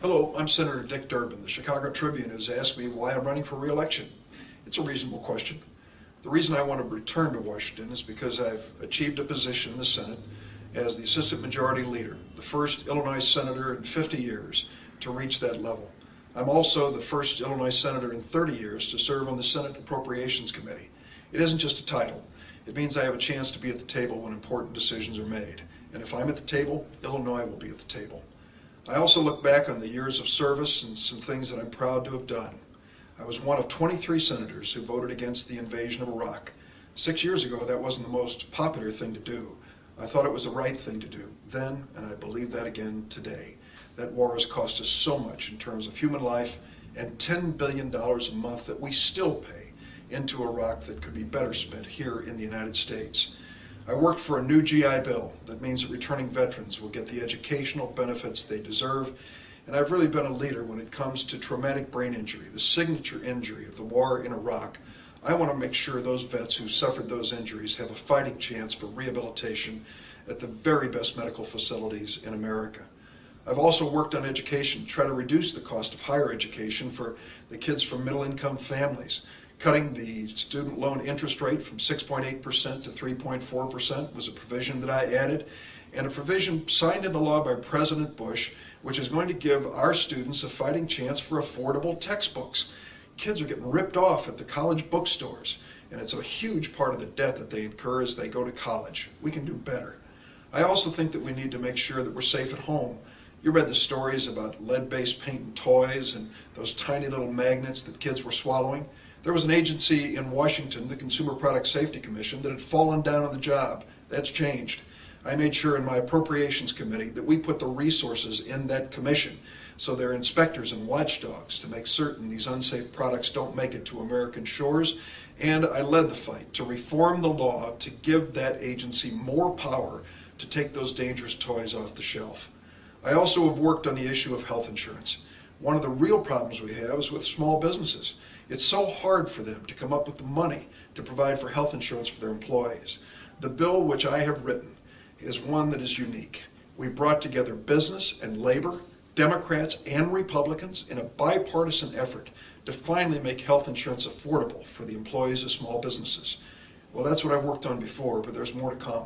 Hello, I'm Senator Dick Durbin. The Chicago Tribune has asked me why I'm running for re-election. It's a reasonable question. The reason I want to return to Washington is because I've achieved a position in the Senate as the Assistant Majority Leader, the first Illinois Senator in 50 years to reach that level. I'm also the first Illinois Senator in 30 years to serve on the Senate Appropriations Committee. It isn't just a title. It means I have a chance to be at the table when important decisions are made. And if I'm at the table, Illinois will be at the table. I also look back on the years of service and some things that I'm proud to have done. I was one of 23 senators who voted against the invasion of Iraq. 6 years ago, that wasn't the most popular thing to do. I thought it was the right thing to do then, and I believe that again today. That war has cost us so much in terms of human life and $10 billion a month that we still pay into Iraq that could be better spent here in the United States. I worked for a new GI Bill that means that returning veterans will get the educational benefits they deserve, and I've really been a leader when it comes to traumatic brain injury, the signature injury of the war in Iraq. I want to make sure those vets who suffered those injuries have a fighting chance for rehabilitation at the very best medical facilities in America. I've also worked on education to try to reduce the cost of higher education for the kids from middle-income families. Cutting the student loan interest rate from 6.8% to 3.4% was a provision that I added, and a provision signed into law by President Bush, which is going to give our students a fighting chance for affordable textbooks. Kids are getting ripped off at the college bookstores, and it's a huge part of the debt that they incur as they go to college. We can do better. I also think that we need to make sure that we're safe at home. You read the stories about lead-based paint and toys and those tiny little magnets that kids were swallowing. There was an agency in Washington, the Consumer Product Safety Commission, that had fallen down on the job. That's changed. I made sure in my Appropriations Committee that we put the resources in that commission so there are inspectors and watchdogs to make certain these unsafe products don't make it to American shores. And I led the fight to reform the law to give that agency more power to take those dangerous toys off the shelf. I also have worked on the issue of health insurance. One of the real problems we have is with small businesses. It's so hard for them to come up with the money to provide for health insurance for their employees. The bill which I have written is one that is unique. We brought together business and labor, Democrats and Republicans, in a bipartisan effort to finally make health insurance affordable for the employees of small businesses. Well, that's what I've worked on before, but there's more to come.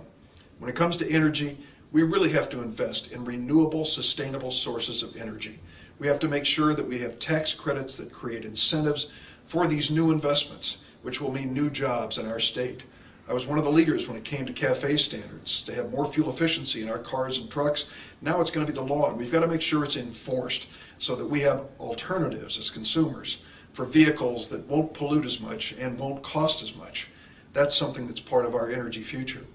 When it comes to energy, we really have to invest in renewable, sustainable sources of energy. We have to make sure that we have tax credits that create incentives for these new investments, which will mean new jobs in our state. I was one of the leaders when it came to CAFE standards, to have more fuel efficiency in our cars and trucks. Now it's going to be the law, and we've got to make sure it's enforced so that we have alternatives as consumers for vehicles that won't pollute as much and won't cost as much. That's something that's part of our energy future.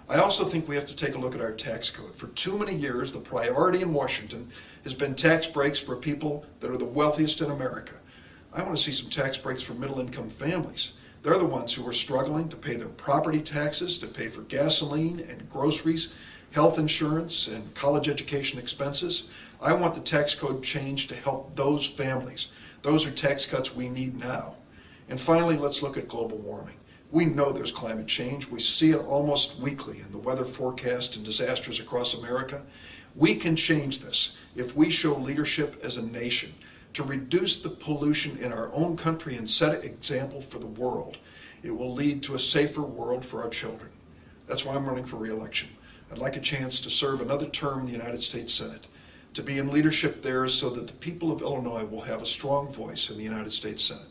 I also think we have to take a look at our tax code. For too many years, the priority in Washington has been tax breaks for people that are the wealthiest in America. I want to see some tax breaks for middle-income families. They're the ones who are struggling to pay their property taxes, to pay for gasoline and groceries, health insurance, and college education expenses. I want the tax code changed to help those families. Those are tax cuts we need now. And finally, let's look at global warming. We know there's climate change. We see it almost weekly in the weather forecast and disasters across America. We can change this if we show leadership as a nation to reduce the pollution in our own country and set an example for the world. It will lead to a safer world for our children. That's why I'm running for re-election. I'd like a chance to serve another term in the United States Senate, to be in leadership there so that the people of Illinois will have a strong voice in the United States Senate.